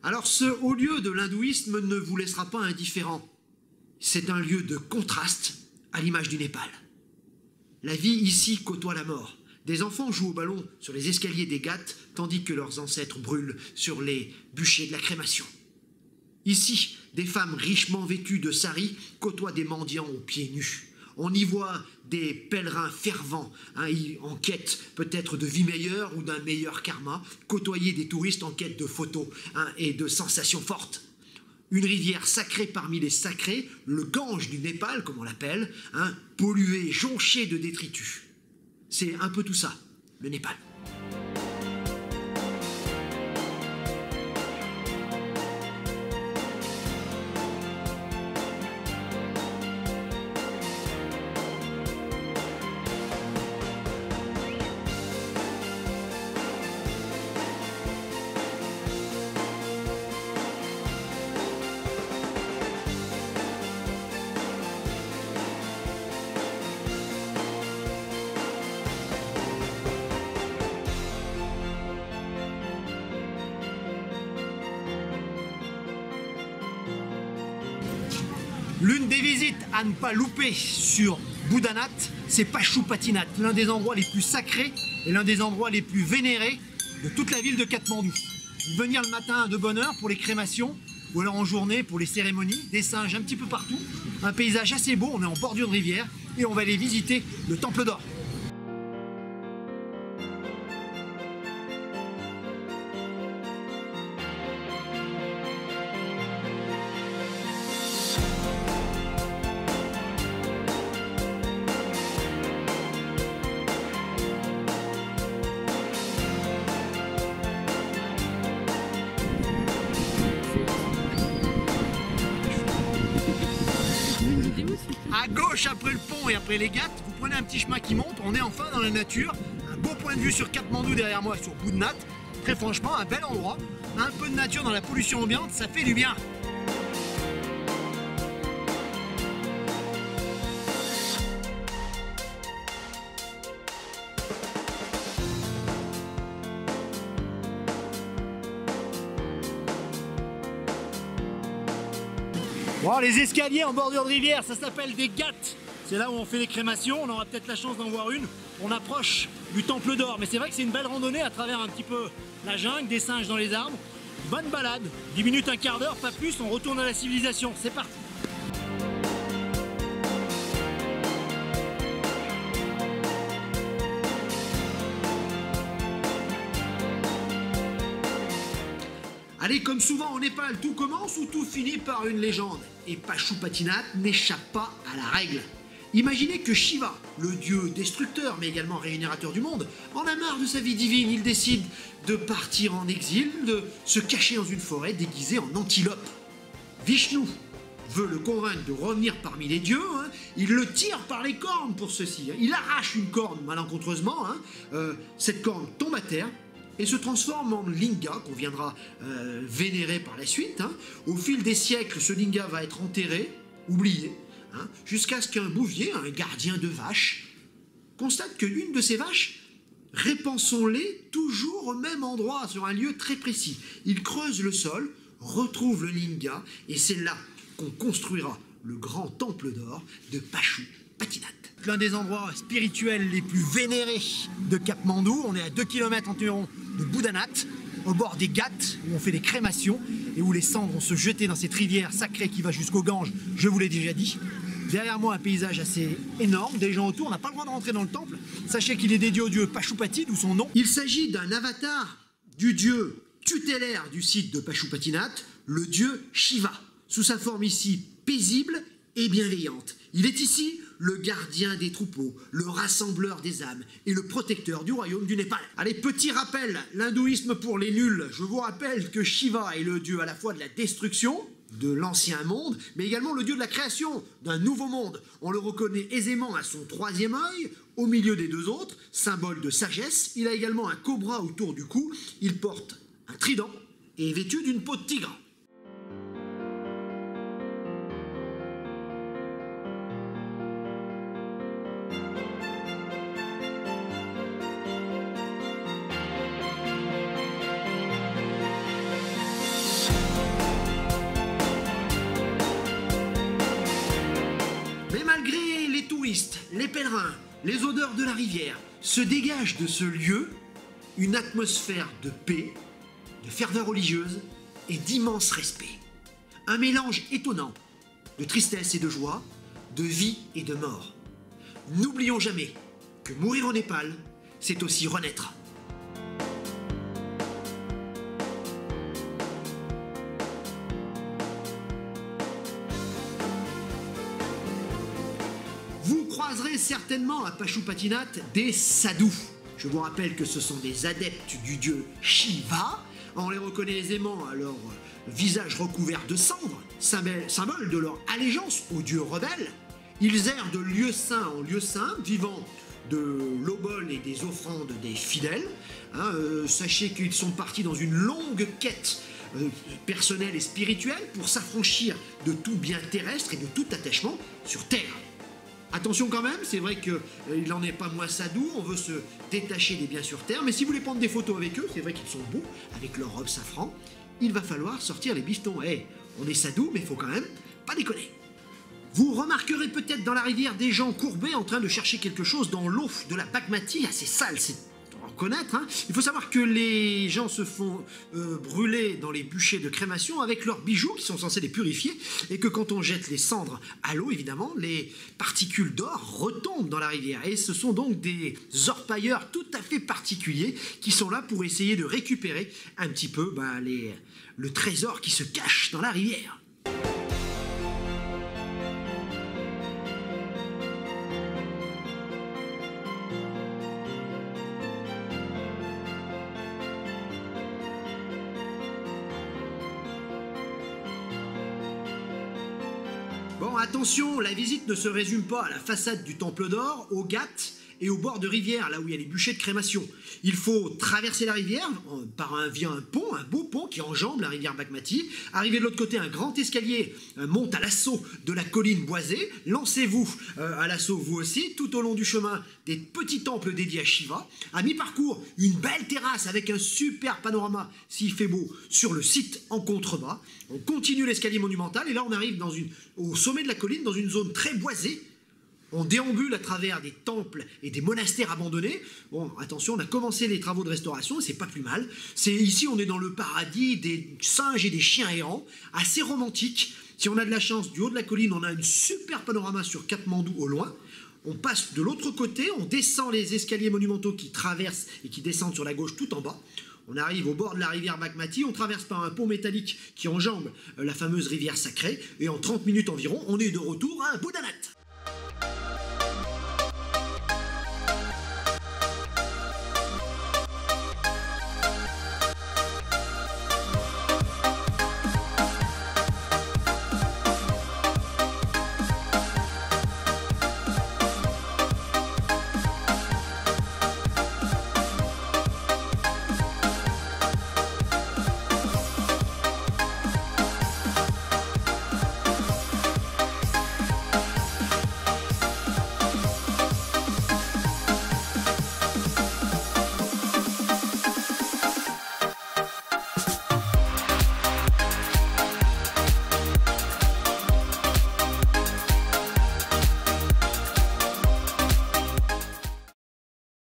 Alors ce haut lieu de l'hindouisme ne vous laissera pas indifférent. C'est un lieu de contraste à l'image du Népal. La vie ici côtoie la mort. Des enfants jouent au ballon sur les escaliers des Ghats, tandis que leurs ancêtres brûlent sur les bûchers de la crémation. Ici, des femmes richement vêtues de saris côtoient des mendiants aux pieds nus. On y voit des pèlerins fervents, en quête peut-être de vie meilleure ou d'un meilleur karma, côtoyer des touristes en quête de photos et de sensations fortes. Une rivière sacrée parmi les sacrés, le Gange du Népal, comme on l'appelle, polluée, jonchée de détritus. C'est un peu tout ça, le Népal. L'une des visites à ne pas louper sur Boudhanath, c'est Pashupatinath, l'un des endroits les plus sacrés et l'un des endroits les plus vénérés de toute la ville de Katmandou. Venir le matin de bonne heure pour les crémations, ou alors en journée pour les cérémonies, des singes un petit peu partout, un paysage assez beau, on est en bordure de rivière et on va aller visiter le Temple d'Or. À gauche, après le pont et après les Ghats, vous prenez un petit chemin qui monte, on est enfin dans la nature. Un beau point de vue sur Katmandou derrière moi, sur Boudhanath. Très franchement, un bel endroit. Un peu de nature dans la pollution ambiante, ça fait du bien. Bon, les escaliers en bordure de rivière, ça s'appelle des Ghats. C'est là où on fait les crémations, on aura peut-être la chance d'en voir une. On approche du Temple d'Or, mais c'est vrai que c'est une belle randonnée à travers un petit peu la jungle, des singes dans les arbres. Bonne balade, 10 minutes, un quart d'heure, pas plus, on retourne à la civilisation. C'est parti. Allez, comme souvent au Népal, tout commence ou tout finit par une légende. Et Pashupatinath n'échappe pas à la règle. Imaginez que Shiva, le dieu destructeur mais également régénérateur du monde, en a marre de sa vie divine, il décide de partir en exil, de se cacher dans une forêt déguisée en antilope. Vishnu veut le convaincre de revenir parmi les dieux, il le tire par les cornes pour ceci, il arrache une corne malencontreusement, cette corne tombe à terre, et se transforme en linga qu'on viendra vénérer par la suite. Au fil des siècles, ce linga va être enterré, oublié, jusqu'à ce qu'un bouvier, un gardien de vaches, constate que l'une de ces vaches répand son lait toujours au même endroit, sur un lieu très précis. Il creuse le sol, retrouve le linga, et c'est là qu'on construira le grand temple d'or de Pashupatinath. L'un des endroits spirituels les plus vénérés de Katmandou. On est à 2 km environ de Boudhanath, au bord des Ghats, où on fait des crémations et où les cendres vont se jeter dans cette rivière sacrée qui va jusqu'au Gange, je vous l'ai déjà dit. Derrière moi, un paysage assez énorme, des gens autour, on n'a pas le droit de rentrer dans le temple. Sachez qu'il est dédié au dieu Pashupati, d'où son nom. Il s'agit d'un avatar du dieu tutélaire du site de Pashupatinath, le dieu Shiva, sous sa forme ici paisible et bienveillante. Il est ici le gardien des troupeaux, le rassembleur des âmes et le protecteur du royaume du Népal. Allez, petit rappel, l'hindouisme pour les nuls. Je vous rappelle que Shiva est le dieu à la fois de la destruction, de l'ancien monde, mais également le dieu de la création d'un nouveau monde. On le reconnaît aisément à son troisième œil, au milieu des deux autres, symbole de sagesse. Il a également un cobra autour du cou, il porte un trident et est vêtu d'une peau de tigre. touristes, les pèlerins, les odeurs de la rivière, se dégage de ce lieu une atmosphère de paix, de ferveur religieuse et d'immense respect. Un mélange étonnant de tristesse et de joie, de vie et de mort. N'oublions jamais que mourir au Népal, c'est aussi renaître. Vous croiserez certainement à Pashupatinath des sadhus. Je vous rappelle que ce sont des adeptes du dieu Shiva. On les reconnaît aisément à leur visage recouvert de cendres, symbole de leur allégeance au dieu rebelle. Ils errent de lieu saint en lieu saint, vivant de l'obol et des offrandes des fidèles. Sachez qu'ils sont partis dans une longue quête personnelle et spirituelle pour s'affranchir de tout bien terrestre et de tout attachement sur terre. Attention quand même, c'est vrai qu'il n'en est pas moins sadou, on veut se détacher des biens sur terre, mais si vous voulez prendre des photos avec eux, c'est vrai qu'ils sont beaux, avec leur robe safran, il va falloir sortir les bifetons. On est sadou, mais il faut quand même pas déconner. Vous remarquerez peut-être dans la rivière des gens courbés en train de chercher quelque chose dans l'eau de la Bagmati, assez sale, c'est à reconnaître. Il faut savoir que les gens se font brûler dans les bûchers de crémation avec leurs bijoux qui sont censés les purifier, et que quand on jette les cendres à l'eau, évidemment, les particules d'or retombent dans la rivière. Et ce sont donc des orpailleurs tout à fait particuliers qui sont là pour essayer de récupérer un petit peu le trésor qui se cache dans la rivière. Bon, attention, la visite ne se résume pas à la façade du Temple d'Or, au Ghat et au bord de rivière, là où il y a les bûchers de crémation. Il faut traverser la rivière via un pont, un beau pont qui enjambe la rivière Bagmati. Arrivé de l'autre côté, un grand escalier monte à l'assaut de la colline boisée. Lancez-vous à l'assaut vous aussi. Tout au long du chemin, des petits temples dédiés à Shiva. À mi-parcours, une belle terrasse avec un super panorama, s'il fait beau, sur le site en contrebas. On continue l'escalier monumental et là on arrive au sommet de la colline, dans une zone très boisée. On déambule à travers des temples et des monastères abandonnés. Bon, attention, on a commencé les travaux de restauration, et c'est pas plus mal. Ici, on est dans le paradis des singes et des chiens errants, assez romantique. Si on a de la chance, du haut de la colline, on a une super panorama sur Katmandou au loin. On passe de l'autre côté, on descend les escaliers monumentaux qui traversent et qui descendent sur la gauche tout en bas. On arrive au bord de la rivière Bagmati, on traverse par un pont métallique qui enjambe la fameuse rivière sacrée, et en 30 minutes environ, on est de retour à Boudhanath.